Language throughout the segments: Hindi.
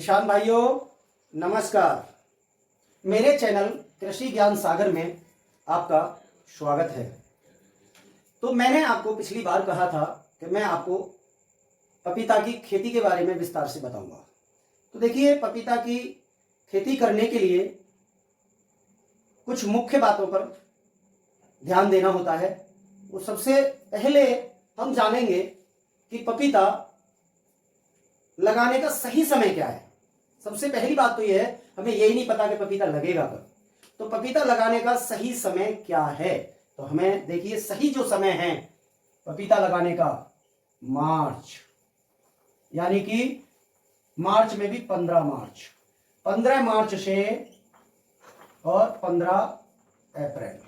किसान भाइयों नमस्कार। मेरे चैनल कृषि ज्ञान सागर में आपका स्वागत है। तो मैंने आपको पिछली बार कहा था कि मैं आपको पपीता की खेती के बारे में विस्तार से बताऊंगा। तो देखिए, पपीता की खेती करने के लिए कुछ मुख्य बातों पर ध्यान देना होता है। वो सबसे पहले हम जानेंगे कि पपीता लगाने का सही समय क्या है। सबसे पहली बात तो यह है, हमें यही नहीं पता कि पपीता लगेगा कब। तो पपीता लगाने का सही समय क्या है, तो हमें देखिए सही जो समय है पपीता लगाने का, मार्च, यानी कि मार्च में भी 15 मार्च से और 15 अप्रैल।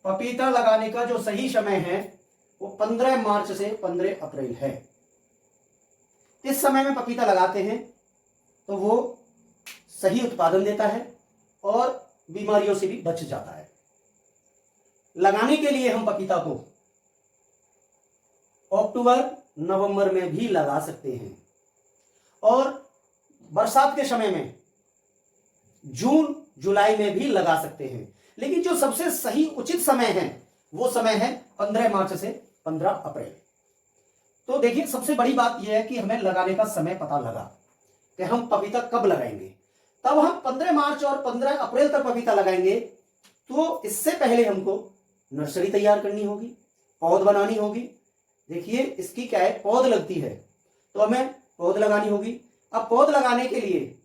पपीता लगाने का जो सही समय है वो 15 मार्च से 15 अप्रैल है। इस समय में पपीता लगाते हैं तो वो सही उत्पादन देता है और बीमारियों से भी बच जाता है। लगाने के लिए हम पपीता को अक्टूबर नवंबर में भी लगा सकते हैं और बरसात के समय में जून जुलाई में भी लगा सकते हैं। लेकिन जो सबसे सही उचित समय है वो समय है 15 मार्च से 15 अप्रैल। तो देखिए, सबसे बड़ी बात यह है कि हमें लगाने का समय पता लगा कि हम पपीता कब लगाएंगे। तब हम 15 मार्च और 15 अप्रैल तक पपीता लगाएंगे। तो इससे पहले हमको नर्सरी तैयार करनी होगी, पौध बनानी होगी। देखिए, इसकी क्या है, पौध लगती है तो हमें पौध लगानी होगी। अब पौध लगाने के लिए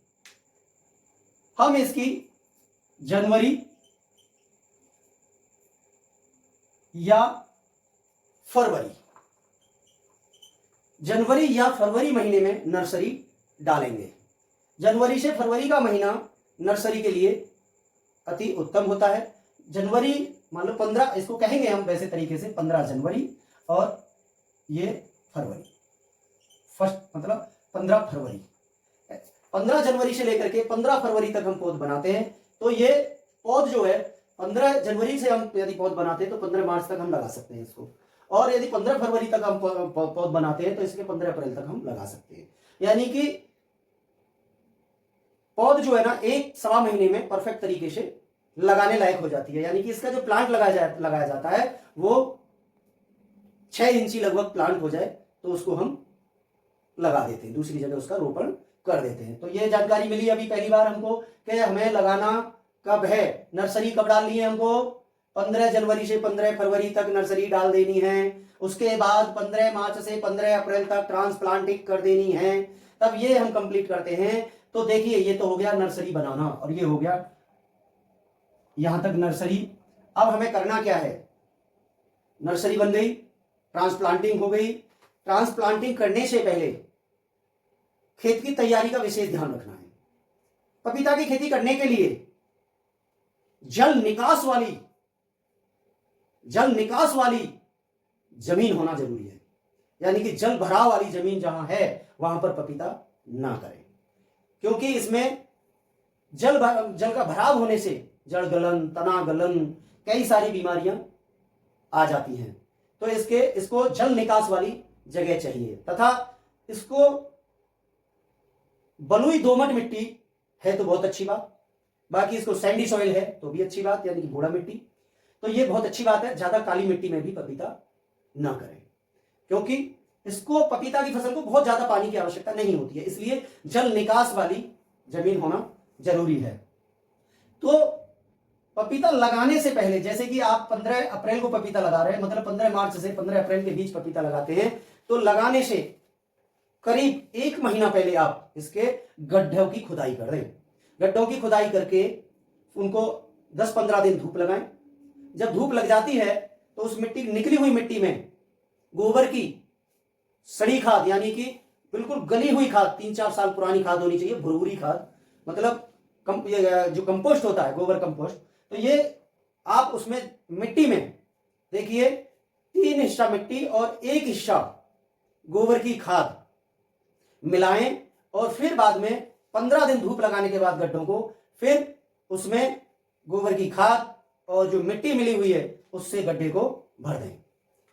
हम इसकी जनवरी या फरवरी महीने में नर्सरी डालेंगे। जनवरी से फरवरी का महीना नर्सरी के लिए अति उत्तम होता है। जनवरी मान लो 15, इसको कहेंगे हम वैसे तरीके से 15 जनवरी और ये फरवरी, फर्स्ट मतलब 15 फरवरी। 15 जनवरी से लेकर के 15 फरवरी तक हम पौध बनाते हैं। तो ये पौध जो है 15 जनवरी से हम यदि पौध बनाते हैं तो 15 मार्च तक हम लगा सकते हैं इसको, और यदि 15 फरवरी तक हम पौध बनाते हैं तो इसके 15 अप्रैल तक हम लगा सकते हैं। यानी कि पौध जो है ना 1-1.25 महीने में परफेक्ट तरीके से लगाने लायक हो जाती है। यानी कि इसका जो प्लांट लगाया जाता है वो 6 इंची लगभग प्लांट हो जाए तो उसको हम लगा देते हैं, दूसरी जगह उसका रोपण कर देते हैं। तो ये जानकारी मिली अभी पहली बार हमको कि हमें लगाना कब है। नर्सरी कब डालनी है हमको, 15 जनवरी से 15 फरवरी तक नर्सरी डाल देनी है। उसके बाद 15 मार्च से 15 अप्रैल तक ट्रांसप्लांटिंग कर देनी है। तब ये हम कंप्लीट करते हैं। तो देखिए, ये तो हो गया नर्सरी बनाना और ये हो गया यहां तक नर्सरी। अब हमें करना क्या है, नर्सरी बन गई, ट्रांसप्लांटिंग हो गई। ट्रांसप्लांटिंग करने से पहले खेत की तैयारी का विशेष ध्यान रखना है। पपीता की खेती करने के लिए जल निकास वाली जमीन होना जरूरी है। यानी कि जल भराव वाली जमीन जहां है वहां पर पपीता ना करें, क्योंकि इसमें जल का भराव होने से जड़ गलन, तना गलन, कई सारी बीमारियां आ जाती हैं। तो इसको जल निकास वाली जगह चाहिए। तथा इसको बलुई दोमट मिट्टी है तो बहुत अच्छी बात, बाकी इसको सैंडी सॉइल है तो भी अच्छी बात, यानी कि भूरा मिट्टी, तो ये बहुत अच्छी बात है। ज्यादा काली मिट्टी में भी पपीता ना करें, क्योंकि इसको पपीता की फसल को बहुत ज्यादा पानी की आवश्यकता नहीं होती है। इसलिए जल निकास वाली जमीन होना जरूरी है। तो पपीता लगाने से पहले, जैसे कि आप 15 अप्रैल को पपीता लगा रहे हैं, मतलब 15 मार्च से 15 अप्रैल के बीच पपीता लगाते हैं, तो लगाने से करीब 1 महीना पहले आप इसके गड्ढों की खुदाई कर दें। गड्ढों की खुदाई करके उनको 10-15 दिन धूप लगाएं। जब धूप लग जाती है तो उस निकली हुई मिट्टी में गोबर की सड़ी खाद, यानी कि बिल्कुल गली हुई खाद, 3-4 साल पुरानी खाद होनी चाहिए, भुरभुरी खाद, मतलब जो कंपोस्ट होता है, गोबर कंपोस्ट, तो ये आप उसमें मिट्टी में देखिए 3 हिस्सा मिट्टी और 1 हिस्सा गोबर की खाद मिलाएं और फिर बाद में 15 दिन धूप लगाने के बाद गड्ढों को फिर उसमें गोबर की खाद और जो मिट्टी मिली हुई है उससे गड्ढे को भर दें।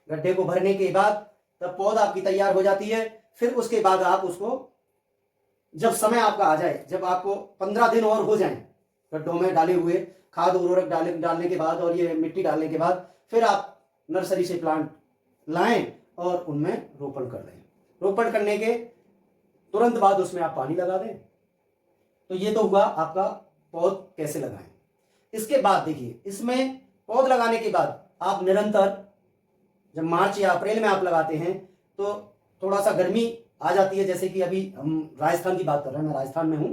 गड्ढे को भरने के बाद तब पौध आपकी तैयार हो जाती है। फिर उसके बाद आप उसको जब समय आपका आ जाए, जब आपको 15 दिन और हो जाए गड्ढों में डाले हुए, खाद उर्वरक डालने के बाद और ये मिट्टी डालने के बाद, फिर आप नर्सरी से प्लांट लाएं और उनमें रोपण कर दें। रोपण करने के तुरंत बाद उसमें आप पानी लगा दें। तो ये तो हुआ आपका पौध कैसे लगाएं। इसके बाद देखिए, इसमें पौध लगाने के बाद आप निरंतर, जब मार्च या अप्रैल में आप लगाते हैं तो थोड़ा सा गर्मी आ जाती है। जैसे कि अभी हम राजस्थान की बात कर रहे हैं, मैं राजस्थान में हूं,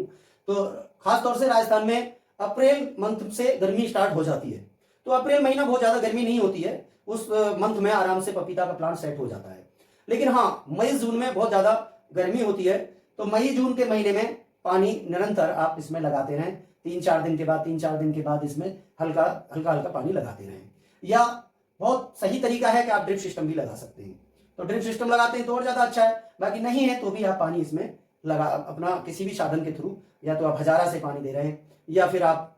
तो खासतौर से राजस्थान में अप्रैल मंथ से गर्मी स्टार्ट हो जाती है। तो अप्रैल महीना बहुत ज्यादा गर्मी नहीं होती है, उस मंथ में आराम से पपीता का प्लांट सेट हो जाता है। लेकिन हाँ, मई जून में बहुत ज्यादा गर्मी होती है, तो मई जून के महीने में पानी निरंतर आप इसमें लगाते रहें। 3-4 दिन के बाद इसमें हल्का हल्का पानी लगाते रहें। या बहुत सही तरीका है कि आप ड्रिप सिस्टम भी लगा सकते हैं, तो ड्रिप सिस्टम लगाते हैं तो और ज्यादा अच्छा है। बाकी नहीं है तो भी आप पानी इसमें लगा, अपना किसी भी साधन के थ्रू, या तो आप हजारा से पानी दे रहे हैं या फिर आप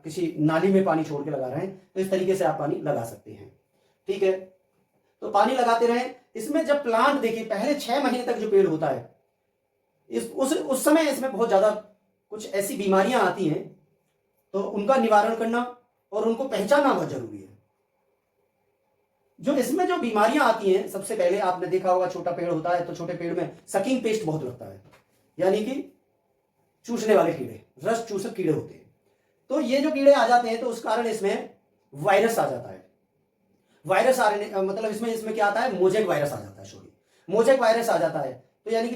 किसी नाली में पानी छोड़ के लगा रहे हैं, तो इस तरीके से आप पानी लगा सकते हैं। ठीक है, तो पानी लगाते रहें। इसमें जब प्लांट देखिए पहले 6 महीने तक जो पेड़ होता है, उस समय इसमें बहुत ज्यादा कुछ ऐसी बीमारियां आती हैं, तो उनका निवारण करना और उनको पहचानना बहुत जरूरी है। जो इसमें जो बीमारियां आती हैं, सबसे पहले आपने देखा होगा छोटा पेड़ होता है तो छोटे पेड़ में सकिंग पेस्ट बहुत लगता है, यानी कि चूसने वाले कीड़े, रस चूसक कीड़े होते हैं। तो ये जो कीड़े आ जाते हैं तो उस कारण इसमें वायरस आ जाता है। वायरस आने मतलब इसमें क्या आता है, मोजेक वायरस आ जाता है, सॉरी मोजेक वायरस आ जाता है। तो यानी कि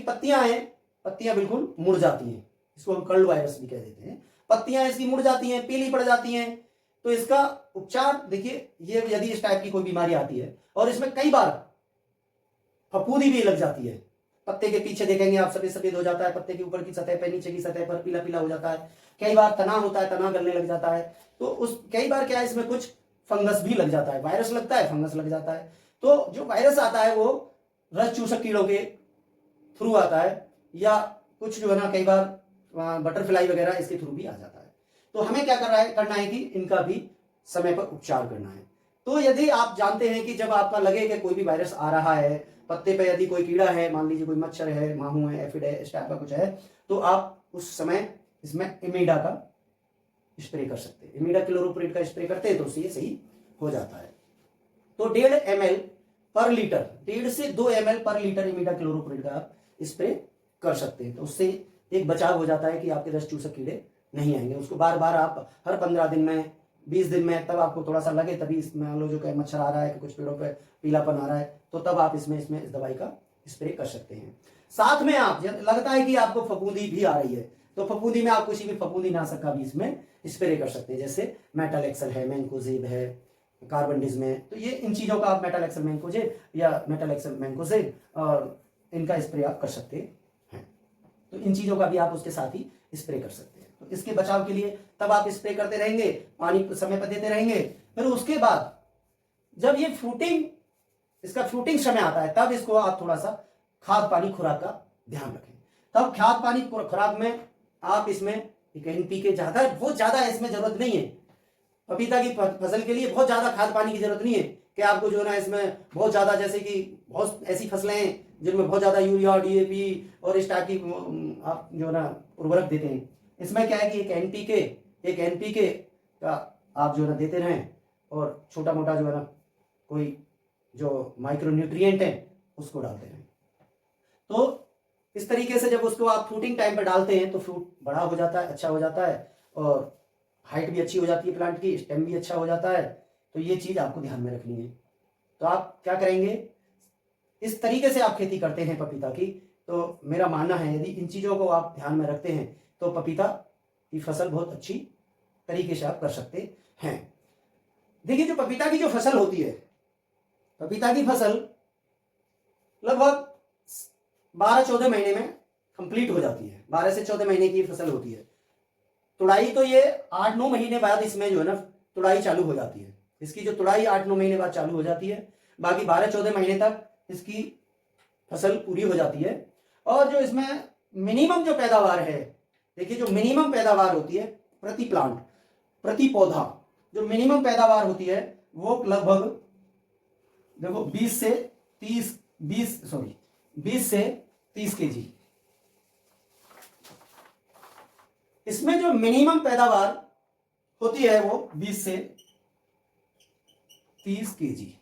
पत्तियां बिल्कुल मुड़ जाती हैं, इसको हम कर्ल वायरस भी कह देते हैं। पत्तियां इसकी मुड़ जाती हैं, पीली पड़ जाती हैं। तो इसका उपचार देखिए, ये यदि इस टाइप की कोई बीमारी आती है और इसमें कई बार फफूंदी भी लग जाती है, पत्ते के पीछे देखेंगे आप सफेद सफेद हो जाता है, पत्ते के ऊपर की सतह पर, नीचे की सतह पर पीला पीला हो जाता है। कई बार तना होता है, तना गलने लग जाता है। तो उस कई बार क्या है, इसमें कुछ फंगस भी लग जाता है, वायरस लगता है, फंगस लग जाता है। तो जो वायरस आता है वो रस चूसक कीड़ों के थ्रू आता है, या कुछ जो है ना कई बार बटरफ्लाई वगैरह इसके थ्रू भी आ जाता है। तो हमें क्या करना है कि इनका भी समय पर उपचार करना है। तो यदि आप जानते हैं कि जब आपका लगे कि कोई भी वायरस आ रहा है पत्ते पे, यदि कोई कीड़ा है, मान लीजिए कोई मच्छर है, माहू है, एफिड है, इस टाइप का कुछ है, तो आप उस समय इसमें इमीडा का स्प्रे कर सकते हैं। इमीडा क्लोरोप्रिड का स्प्रे करते हैं तो उससे ये सही हो जाता है। तो 1.5 ml पर लीटर, 1.5 से 2 ml पर लीटर इमीडा क्लोरोप्रिड का आप स्प्रे कर सकते हैं। तो उससे एक बचाव हो जाता है कि आपके रस चूसक कीड़े नहीं आएंगे। उसको बार बार आप हर 15 दिन में, 20 दिन में, तब आपको थोड़ा सा लगे, तभी इसमें मान लो जो कि मच्छर आ रहा है कि कुछ पेड़ों पे पीलापन आ रहा है, तो तब आप इसमें इस दवाई का स्प्रे कर सकते हैं। साथ में आप लगता है कि आपको फफूंदी भी आ रही है, तो फफूंदी में आप किसी भी फफूंदी नाशक का भी इसमें स्प्रे कर सकते हैं, जैसे मेटल एक्सल है, मैंकोजेब है, कार्बनडिज्म है। तो ये इन चीजों का आप मेटल एक्सल मैंकोजेब या मेटल एक्सल मैंकोजेब और इनका स्प्रे आप कर सकते हैं। तो इन चीजों का भी आप उसके साथ ही स्प्रे कर सकते हैं। तो इसके बचाव के लिए तब आप स्प्रे करते रहेंगे, पानी समय पर देते रहेंगे। फिर उसके बाद जब ये इसका फ्रूटिंग समय आता है, तब इसको आप थोड़ा सा खाद पानी खुराक का ध्यान रखें। तब खाद पानी खुराक में आप इसमें एनपीके बहुत ज्यादा इसमें जरूरत नहीं है। पपीता की फसल के लिए बहुत ज्यादा खाद पानी की जरूरत नहीं है कि आपको जो है ना इसमें बहुत ज्यादा, जैसे कि बहुत ऐसी फसलें हैं जिनमें बहुत ज्यादा यूरिया, डीएपी और इस टाइप की आप जो है ना उर्वरक देते हैं। इसमें क्या है कि एक एनपीके का आप जो है ना देते रहें, और छोटा मोटा जो है ना कोई जो माइक्रोन्यूट्रिएंट है उसको डालते रहें। तो इस तरीके से जब उसको आप फ्रूटिंग टाइम पर डालते हैं तो फ्रूट बड़ा हो जाता है, अच्छा हो जाता है, और हाइट भी अच्छी हो जाती है प्लांट की, स्टेम भी अच्छा हो जाता है। तो ये चीज आपको ध्यान में रखनी है। तो आप क्या करेंगे, इस तरीके से आप खेती करते हैं पपीता की, तो मेरा मानना है यदि इन चीजों को आप ध्यान में रखते हैं तो पपीता की फसल बहुत अच्छी तरीके से आप कर सकते हैं। देखिए, जो पपीता की जो फसल होती है, पपीता की फसल लगभग 12-14 महीने में कंप्लीट हो जाती है। 12 से 14 महीने की फसल होती है। तुड़ाई तो ये 8-9 महीने बाद इसमें जो है ना तुड़ाई चालू हो जाती है। इसकी जो तुड़ाई 8-9 महीने बाद चालू हो जाती है, बाकी 12-14 महीने तक इसकी फसल पूरी हो जाती है। और जो इसमें मिनिमम जो पैदावार है, देखिए जो मिनिमम पैदावार होती है प्रति प्लांट, प्रति पौधा, जो मिनिमम पैदावार होती है वो लगभग देखो 20 20 से 30 केजी। इसमें जो मिनिमम पैदावार होती है वो 20 से 30 केजी,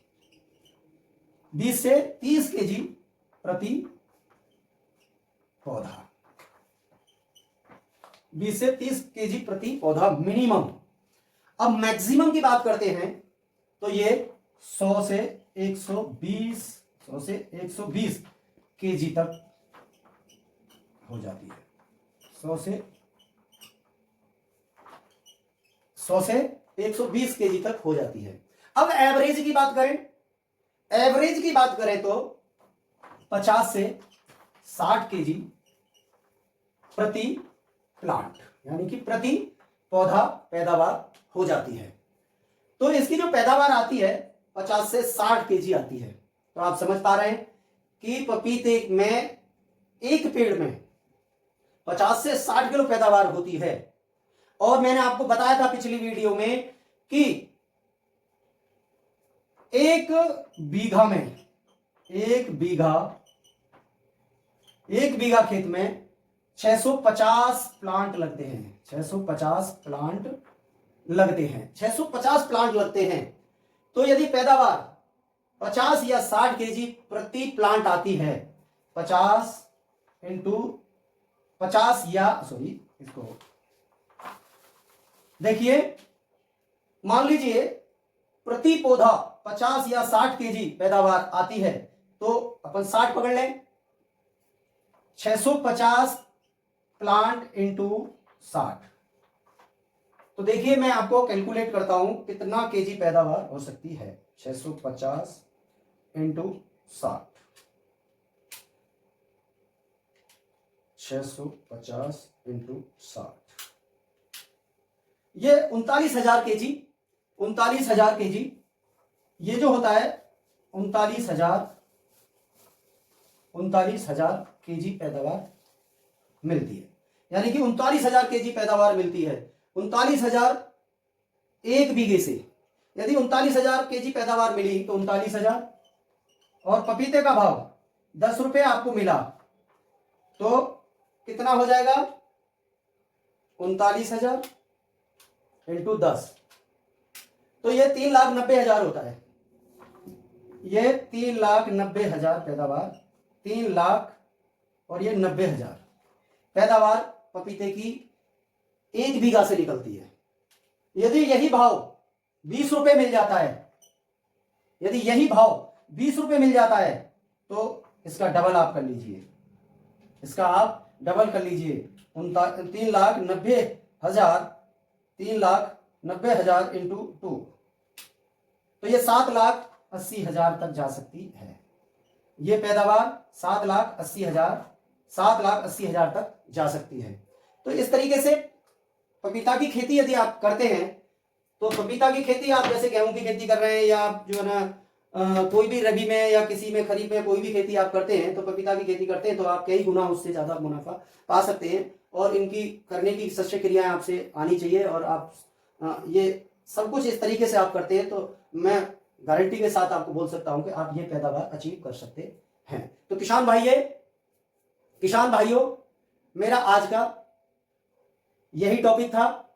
20 से 30 केजी प्रति पौधा, 20 से 30 केजी प्रति पौधा मिनिमम। अब मैक्सिमम की बात करते हैं तो ये 100 से 120, 100 से 120 केजी तक हो जाती है। 100 से 120 केजी तक हो जाती है। अब एवरेज की बात करें, एवरेज की बात करें तो 50 से 60 केजी प्रति प्लांट, यानी कि प्रति पौधा पैदावार हो जाती है। तो इसकी जो पैदावार आती है 50 से 60 केजी आती है। तो आप समझ पा रहे हैं कि पपीते में एक पेड़ में 50 से 60 किलो पैदावार होती है। और मैंने आपको बताया था पिछली वीडियो में कि एक बीघा में, एक बीघा खेत में 650 प्लांट लगते हैं, 650 प्लांट लगते हैं, 650 प्लांट लगते हैं। तो यदि पैदावार 50 या 60 केजी प्रति प्लांट आती है, 50 इंटू 50 या इसको देखिए, मान लीजिए प्रति पौधा 50 या 60 केजी पैदावार आती है, तो अपन 60 पकड़ लें, 650 प्लांट इंटू 60। तो देखिए मैं आपको कैलकुलेट करता हूं कितना केजी पैदावार हो सकती है। 650 इंटू 60, 650 इंटू 60, ये 39,000 केजी, 39,000 केजी ये जो होता है 39,000 केजी पैदावार मिलती है। यानी कि 39,000 केजी पैदावार मिलती है। 39,000 एक बीघे से, यदि 39,000 केजी पैदावार मिली तो 39,000, और पपीते का भाव 10 रुपये आपको मिला तो कितना हो जाएगा, 39,000 इंटू 10, तो ये 3,90,000 होता है। ये 3,90,000 पैदावार, 3 लाख और ये 90,000 पैदावार पपीते की एक बीघा से निकलती है। यदि यही भाव 20 रुपए मिल जाता है, यदि यही भाव 20 रुपए मिल जाता है तो इसका डबल आप कर लीजिए, इसका आप डबल कर लीजिए। 3,90,000 इंटू 2, तो ये 7,80,000 तक जा सकती है। ये पैदावार 7,80,000 तक जा सकती है। तो इस तरीके से पपीता की खेती यदि आप करते हैं, तो पपीता की खेती आप जैसे गेहूं की खेती कर रहे हैं, या आप जो है ना कोई भी रबी में या किसी में खरीफ में कोई भी खेती आप करते हैं, तो पपीता की खेती करते हैं तो आप कई गुना उससे ज्यादा मुनाफा पा सकते हैं। और इनकी करने की शस्त्र क्रियाएं आपसे आनी चाहिए, और आप ये सब कुछ इस तरीके से आप करते हैं तो मैं गारंटी के साथ आपको बोल सकता हूं कि आप ये पैदावार अचीव कर सकते हैं। तो किसान भाइयों, मेरा आज का यही टॉपिक था।